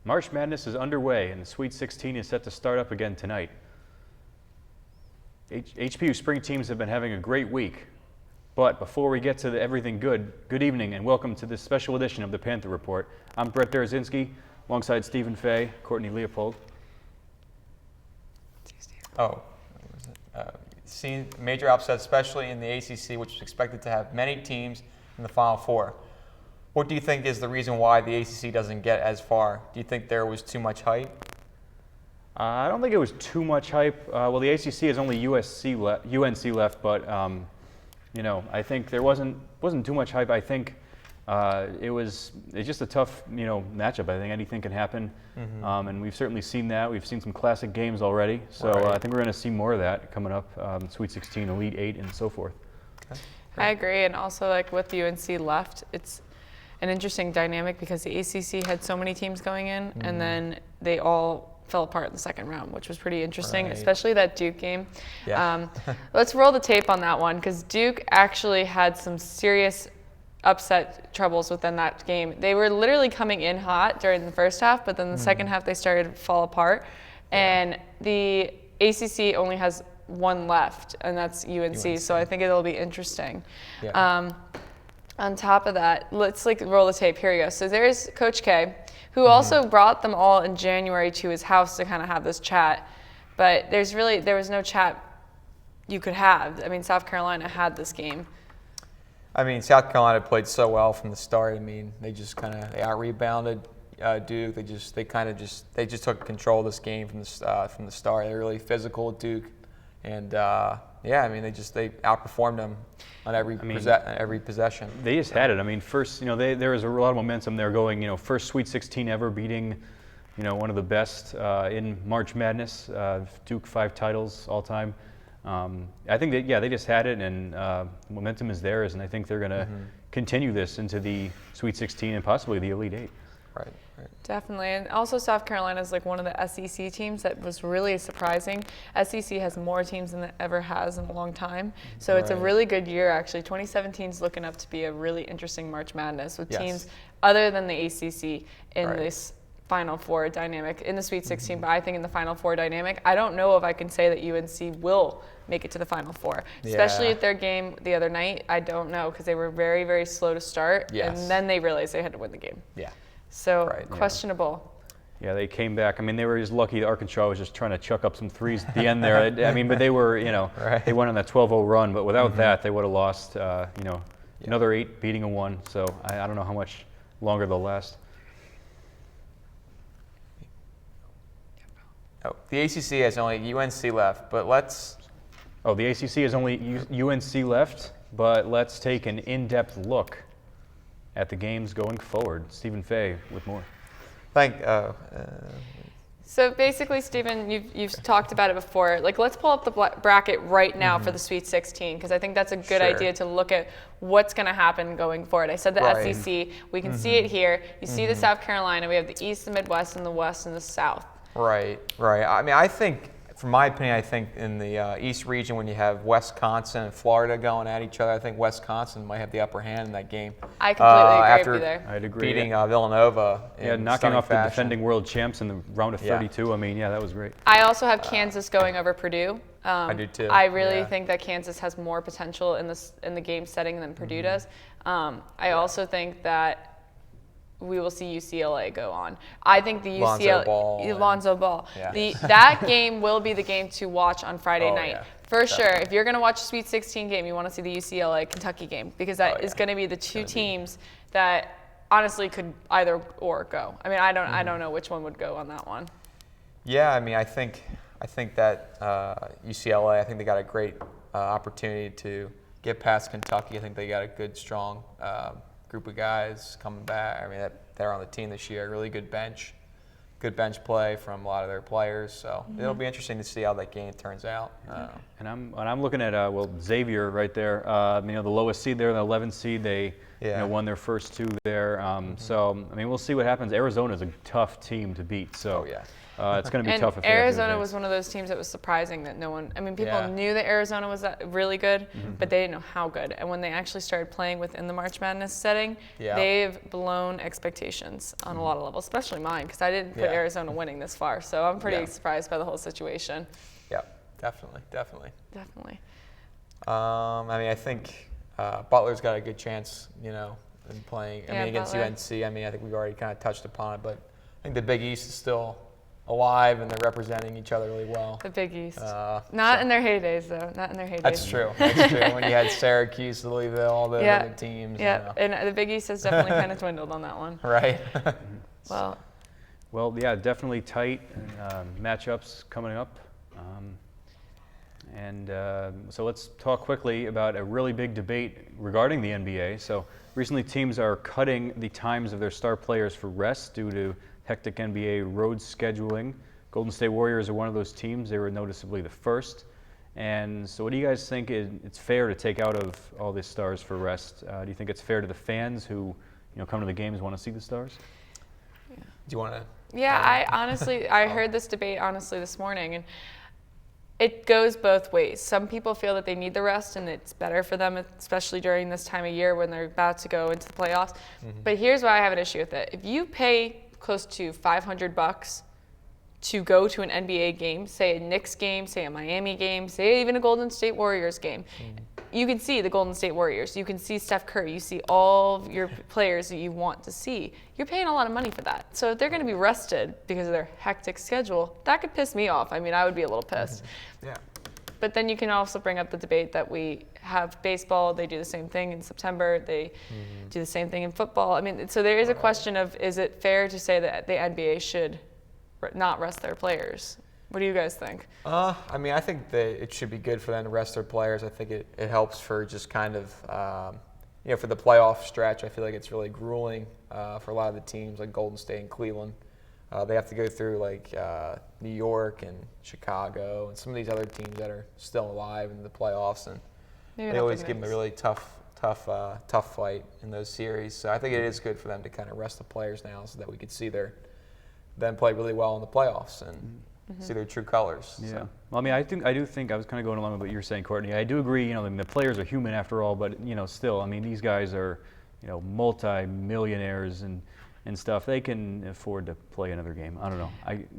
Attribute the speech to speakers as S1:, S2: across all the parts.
S1: March Madness is underway, and the Sweet 16 is set to start up again tonight. HPU spring teams have been having a great week. But before we get to everything good evening and welcome to this special edition of the Panther Report. I'm Brett Derazinski, alongside Stephen Fay, Courtney Leopold.
S2: Seen major upsets, especially in the ACC, which is expected to have many teams in the Final Four. What do you think is the reason why the ACC doesn't get as far? Do you think there was too much hype?
S1: I don't think it was too much hype. Well, the ACC has only UNC left, but I think there wasn't too much hype. I think it's just a tough matchup. I think anything can happen, and we've certainly seen that. We've seen some classic games already, so
S2: Right.
S1: I think we're going to see more of that coming up. Sweet 16, Elite 8, and so forth.
S2: Okay.
S3: I agree, and also like with UNC left, it's an interesting dynamic because the ACC had so many teams going in, and then they all fell apart in the second round, which was pretty interesting,
S2: Right.
S3: especially that Duke game.
S2: Yeah.
S3: Let's roll the tape on that one because Duke actually had some serious upset troubles within that game. They were literally coming in hot during the first half, but then the second half they started to fall apart. And the ACC only has one left, and that's UNC. So I think it'll be interesting.
S2: Yeah.
S3: On top of that, let's roll the tape. Here we go. So there's Coach K, who also brought them all in January to his house to kind of have this chat. But there was no chat you could have. I mean, South Carolina had this game.
S2: I mean, South Carolina played so well from the start. I mean, they out-rebounded Duke. They just took control of this game from the start. They're really physical with Duke, and they outperformed them on every possession.
S1: They just had it. I mean, first, there was a lot of momentum there going, first Sweet 16 ever, beating, one of the best in March Madness, Duke 5 titles all time. I think that, they just had it, and momentum is theirs, and I think they're going to continue this into the Sweet 16 and possibly the Elite 8.
S2: Right.
S3: Definitely, and also South Carolina is one of the SEC teams that was really surprising. SEC has more teams than it ever has in a long time, so it's a really good year actually. 2017 is looking up to be a really interesting March Madness with teams other than the ACC in this Final Four dynamic in the Sweet 16, but I think in the Final Four dynamic, I don't know if I can say that UNC will make it to the Final Four, especially at their game the other night. I don't know because they were very, very slow to start, and then they realized they had to win the game.
S2: Yeah.
S3: So questionable.
S1: Yeah, they came back. I mean, they were just lucky. Arkansas was just trying to chuck up some threes at the end there. I mean, but they were, they went on that 12-0 run. But without that, they would have lost, another 8 beating a 1. So I don't know how much longer they'll last.
S2: Oh, the ACC has only UNC left, but let's.
S1: Oh, the ACC has only UNC left, but let's take an in-depth look at the games going forward. Stephen Fay with more.
S3: So basically, Stephen, you've talked about it before. Let's pull up the bracket right now for the Sweet 16 because I think that's a good idea to look at what's going to happen going forward. I said the SEC. We can see it here. You see the South Carolina. We have the East, the Midwest, and the West, and the South.
S2: Right. I mean, I think, from my opinion, I think in the East region when you have Wisconsin and Florida going at each other, I think Wisconsin might have the upper hand in that game.
S3: I completely agree with you there.
S1: I'd agree.
S2: Beating Villanova.
S1: Knocking off
S2: fashion.
S1: the defending world champs in the round of 32.
S2: Yeah.
S1: I mean, that was great.
S3: I also have Kansas going over Purdue.
S2: I do too.
S3: I really think that Kansas has more potential in the game setting than Purdue does. I also think that we will see UCLA go on. I think the Lonzo Ball.
S2: Yeah.
S3: That game will be the game to watch on Friday night.
S2: Yeah.
S3: For sure. If you're going to watch a Sweet 16 game, you want to see the UCLA-Kentucky game because that is going to be the two teams that honestly could either or go. I mean, I don't know which one would go on that one.
S2: Yeah, I mean, I think that UCLA, I think they got a great opportunity to get past Kentucky. I think they got a good, strong group of guys coming back. I mean, they're on the team this year. Really good bench play from a lot of their players. So it'll be interesting to see how that game turns out.
S1: And I'm looking at Xavier right there. The lowest seed there, the 11th seed. They won their first 2 there. So I mean, we'll see what happens. Arizona's a tough team to beat. So It's going to be
S3: And
S1: tough if they have to
S3: Arizona
S1: advance.
S3: was one of those teams that was surprising that no one. I mean, people
S2: Yeah.
S3: knew that Arizona was really good, but they didn't know how good. And when they actually started playing within the March Madness setting,
S2: Yeah.
S3: they've blown expectations on a lot of levels, especially mine, because I didn't put
S2: Yeah.
S3: Arizona winning this far. So I'm pretty
S2: Yeah.
S3: surprised by the whole situation.
S2: Yeah, definitely.
S3: Definitely.
S2: I mean, I think Butler's got a good chance, you know, in playing. I
S3: Yeah,
S2: mean, against
S3: Butler.
S2: UNC. I mean, I think we've already kind of touched upon it, but I think the Big East is still alive and they're representing each other really well.
S3: The Big East.
S2: So-
S3: Not in their heydays, though. Not in their heydays.
S2: That's true. That's true. When you had Syracuse, Louisville, all the
S3: Yeah.
S2: other teams.
S3: Yeah,
S2: You know.
S3: and the Big East has definitely kind of dwindled on that one.
S2: Right.
S3: Well,
S1: Well, yeah, definitely tight matchups coming up. So let's talk quickly about a really big debate regarding the NBA. So recently teams are cutting the times of their star players for rest due to hectic NBA road scheduling. Golden State Warriors are one of those teams. They were noticeably the first. And so what do you guys think it's fair to take out of all these stars for rest? Do you think it's fair to the fans who come to the games want to see the stars?
S2: Do you want to?
S3: yeah, I heard this debate this morning, and it goes both ways. Some people feel that they need the rest and it's better for them, especially during this time of year when they're about to go into the playoffs. But here's why I have an issue with it. If you pay close to $500 to go to an NBA game, say a Knicks game, say a Miami game, say even a Golden State Warriors game, you can see the Golden State Warriors. You can see Steph Curry. You see all of your players that you want to see. You're paying a lot of money for that. So if they're going to be rested because of their hectic schedule, that could piss me off. I mean, I would be a little pissed.
S2: Yeah.
S3: But then you can also bring up the debate that we have baseball. They do the same thing in September. They do the same thing in football. I mean, so there is a question of, is it fair to say that the NBA should not rest their players? What do you guys think?
S2: I mean, I think that it should be good for them to rest their players. I think it helps for just kind of, for the playoff stretch. I feel like it's really grueling for a lot of the teams like Golden State and Cleveland. They have to go through like New York and Chicago and some of these other teams that are still alive in the playoffs, and
S3: Maybe
S2: they
S3: not
S2: always
S3: the
S2: give them a
S3: Knicks.
S2: really tough fight in those series. So I think it is good for them to kind of rest the players now, so that we could see them play really well in the playoffs and see their true colors.
S1: Yeah.
S2: So.
S1: Well, I mean, I do think I was kind of going along with what you were saying, Courtney. I do agree. I mean, the players are human after all, but still, I mean, these guys are, multi-millionaires and stuff. They can afford to play another game. I don't know.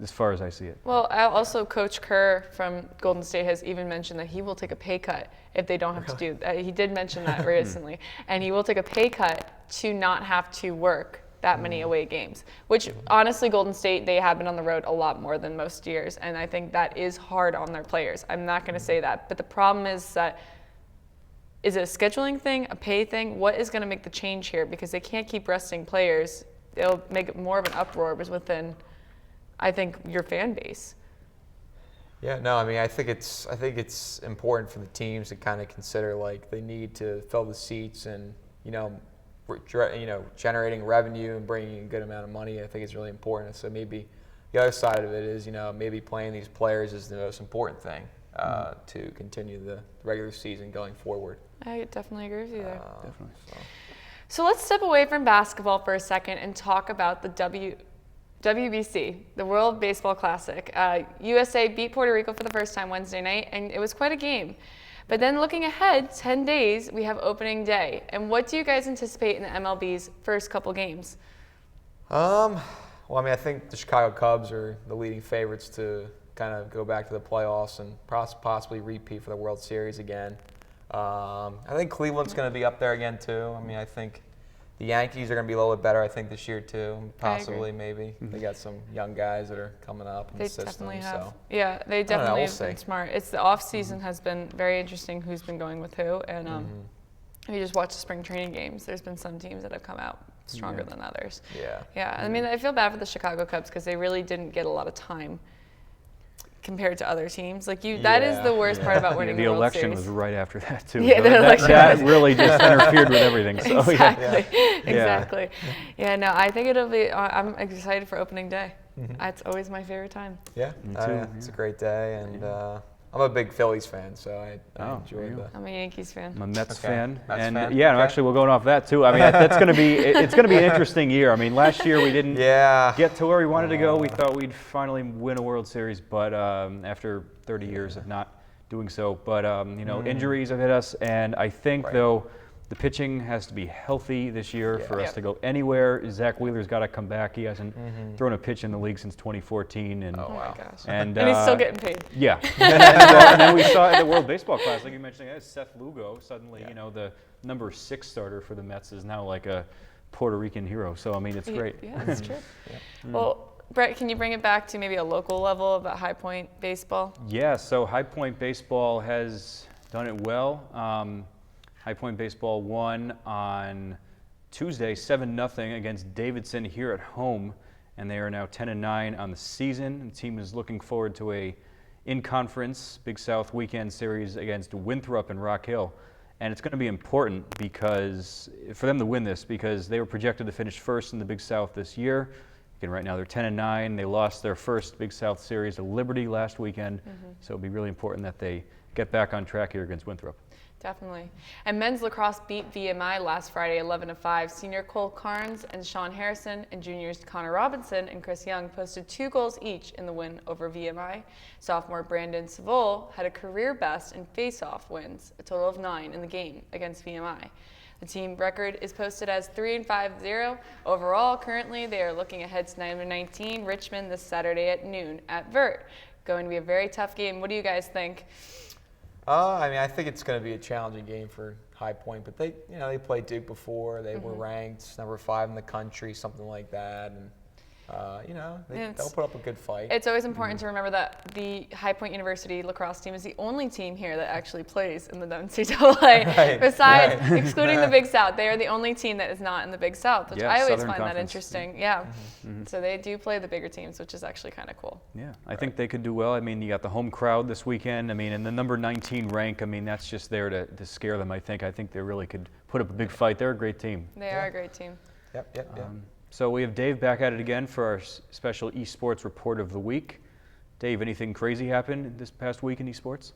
S1: As far as I see it.
S3: Well, also Coach Kerr from Golden State has even mentioned that he will take a pay cut if they don't have to do. He did mention that recently, and he will take a pay cut to not have to work that many away games. Which honestly, Golden State, they have been on the road a lot more than most years, and I think that is hard on their players. I'm not going to say that, but the problem is that. Is it a scheduling thing, a pay thing? What is going to make the change here? Because they can't keep resting players. It'll make it more of an uproar within, I think, your fan base.
S2: Yeah, no, I mean, I think it's important for the teams to kind of consider like they need to fill the seats and generating revenue and bringing a good amount of money. I think it's really important. So maybe the other side of it is maybe playing these players is the most important thing to continue the regular season going forward.
S3: I definitely agree with you there.
S1: Definitely.
S3: So let's step away from basketball for a second and talk about the WBC, the World Baseball Classic. USA beat Puerto Rico for the first time Wednesday night, and it was quite a game. But then looking ahead, 10 days, we have opening day. And what do you guys anticipate in the MLB's first couple games?
S2: Well, I mean, I think the Chicago Cubs are the leading favorites to kind of go back to the playoffs and possibly repeat for the World Series again. I think Cleveland's going to be up there again too. I mean, I think the Yankees are going to be a little bit better, I think, this year too. Possibly, maybe. They got some young guys that are coming up in
S3: They
S2: the system.
S3: definitely have.
S2: So.
S3: Yeah, they
S2: know,
S3: definitely
S2: we'll
S3: have been
S2: see.
S3: smart. It's the off season has been very interesting. Who's been going with who, and if you just watch the spring training games, there's been some teams that have come out stronger than others.
S2: Yeah.
S3: Yeah, I mean, I feel bad for the Chicago Cubs because they really didn't get a lot of time compared to other teams. Like that is the worst part about winning
S1: the
S3: the World
S1: election
S3: Series.
S1: was right after that too.
S3: Yeah,
S1: So
S3: the election
S1: that
S3: was-
S1: really just interfered with everything. So
S3: Exactly.
S1: Yeah.
S3: Exactly. Yeah, no, I think it'll be, I'm excited for opening day. It's always my favorite time.
S2: Yeah,
S1: Me too,
S2: It's a great day, and I'm a big Phillies fan, so I
S1: Oh,
S2: enjoyed
S1: there you
S2: the.
S3: I'm a Yankees fan.
S1: I'm a Mets
S2: Okay.
S1: fan,
S2: Mets
S1: and
S2: fan?
S1: yeah, no,
S2: Okay.
S1: actually, we're going off that too. I mean, that's going to be it's going to be an interesting year. I mean, last year we didn't
S2: Yeah.
S1: get to where we wanted to go. We thought we'd finally win a World Series, but after 30 years of not doing so, but injuries have hit us, and I think
S2: Right.
S1: though the pitching has to be healthy this year for us
S3: Yep.
S1: to go anywhere. Zach Wheeler's got to come back. He hasn't thrown a pitch in the league since 2014, and
S2: Oh,
S3: Oh
S2: wow.
S3: my gosh.
S1: and
S3: he's still getting paid.
S1: yeah, and then we saw at the World Baseball Classic, like you mentioned, Seth Lugo. Suddenly, the number 6 starter for the Mets is now like a Puerto Rican hero. So I mean, it's great.
S3: Yeah, that's true. Well, Brett, can you bring it back to maybe a local level about High Point baseball?
S1: Yeah, so High Point Baseball has done it well. High Point Baseball won on Tuesday 7-0 against Davidson here at home, and they are now 10-9 on the season. The team is looking forward to a in-conference Big South weekend series against Winthrop and Rock Hill. And it's going to be important for them to win this, because they were projected to finish first in the Big South this year. Again, right now they're 10-9. They lost their first Big South series to Liberty last weekend, so it'll be really important that they get back on track here against Winthrop.
S3: Definitely. And men's lacrosse beat VMI last Friday 11-5. Senior Cole Carnes and Sean Harrison and juniors Connor Robinson and Chris Young posted 2 goals each in the win over VMI. Sophomore Brandon Savol had a career best in face-off wins, a total of 9 in the game against VMI. The team record is posted as 3-5-0. Overall, currently they are looking ahead to number 19 Richmond this Saturday at noon at Vert. Going to be a very tough game. What do you guys think?
S2: I mean, I think it's going to be a challenging game for High Point, but they played Duke before. They were ranked number 5 in the country, something like that, and they'll put up a good fight.
S3: It's always important to remember that the High Point University lacrosse team is the only team here that actually plays in the NCAA.
S2: Right,
S3: Besides,
S2: right.
S3: excluding the Big South, they are the only team that is not in the Big South, which
S1: Yeah,
S3: I always
S1: Southern
S3: find that
S1: Conference.
S3: interesting. Yeah. So they do play the bigger teams, which is actually kind of cool.
S1: Yeah, I think they could do well. I mean, you got the home crowd this weekend. I mean, and the number 19 rank, I mean, that's just there to scare them, I think. I think they really could put up a big fight. They're a great team.
S3: They are a great team.
S2: Yep.
S1: So we have Dave back at it again for our special esports report of the week. Dave, anything crazy happened this past week in esports?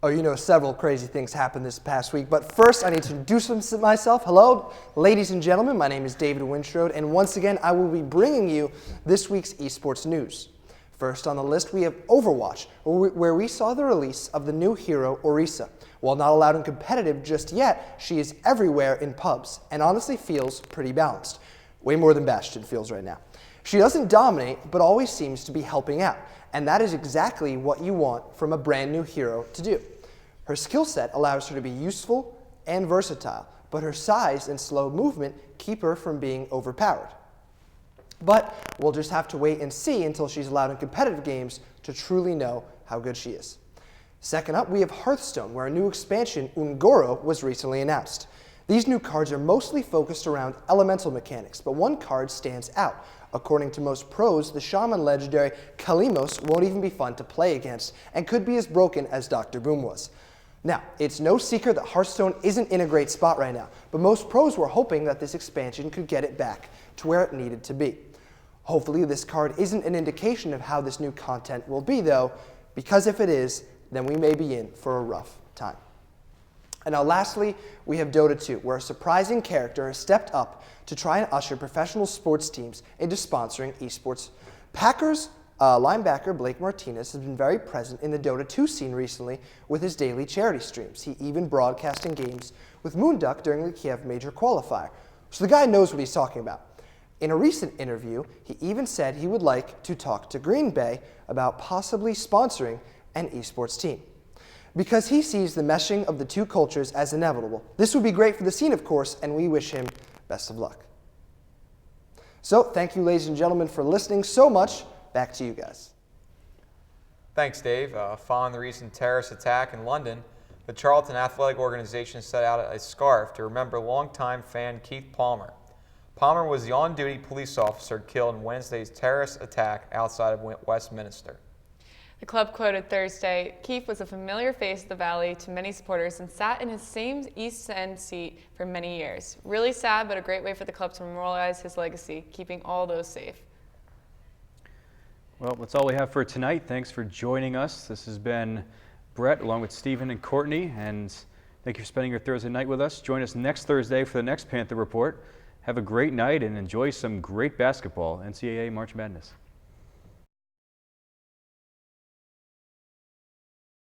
S4: Oh, several crazy things happened this past week, but first I need to introduce myself. Hello, ladies and gentlemen, my name is David Winstrode, and once again I will be bringing you this week's esports news. First on the list we have Overwatch, where we saw the release of the new hero Orisa. While not allowed in competitive just yet, she is everywhere in pubs, and honestly feels pretty balanced. Way more than Bastion feels right now. She doesn't dominate, but always seems to be helping out, and that is exactly what you want from a brand new hero to do. Her skill set allows her to be useful and versatile, but her size and slow movement keep her from being overpowered. But we'll just have to wait and see until she's allowed in competitive games to truly know how good she is. Second up, we have Hearthstone, where a new expansion, Ungoro, was recently announced. These new cards are mostly focused around elemental mechanics, but one card stands out. According to most pros, the Shaman legendary Kalimos won't even be fun to play against and could be as broken as Dr. Boom was. Now, it's no secret that Hearthstone isn't in a great spot right now, but most pros were hoping that this expansion could get it back to where it needed to be. Hopefully this card isn't an indication of how this new content will be though, because if it is, then we may be in for a rough time. And now lastly, we have Dota 2, where a surprising character has stepped up to try and usher professional sports teams into sponsoring esports. Packers linebacker Blake Martinez has been very present in the Dota 2 scene recently with his daily charity streams. He even broadcasting games with Moonduck during the Kiev Major Qualifier. So the guy knows what he's talking about. In a recent interview, he even said he would like to talk to Green Bay about possibly sponsoring an esports team, because he sees the meshing of the two cultures as inevitable. This would be great for the scene, of course, and we wish him best of luck. So, thank you, ladies and gentlemen, for listening so much. Back to you guys.
S2: Thanks, Dave. Following the recent terrorist attack in London, the Charlton Athletic Organization set out a scarf to remember longtime fan Keith Palmer. Palmer was the on-duty police officer killed in Wednesday's terrorist attack outside of Westminster.
S3: The club quoted Thursday, "Keith was a familiar face of the Valley to many supporters and sat in his same East End seat for many years. Really sad, but a great way for the club to memorialize his legacy, keeping all those safe."
S1: Well, that's all we have for tonight. Thanks for joining us. This has been Brett along with Stephen and Courtney, and thank you for spending your Thursday night with us. Join us next Thursday for the next Panther Report. Have a great night and enjoy some great basketball, NCAA March Madness.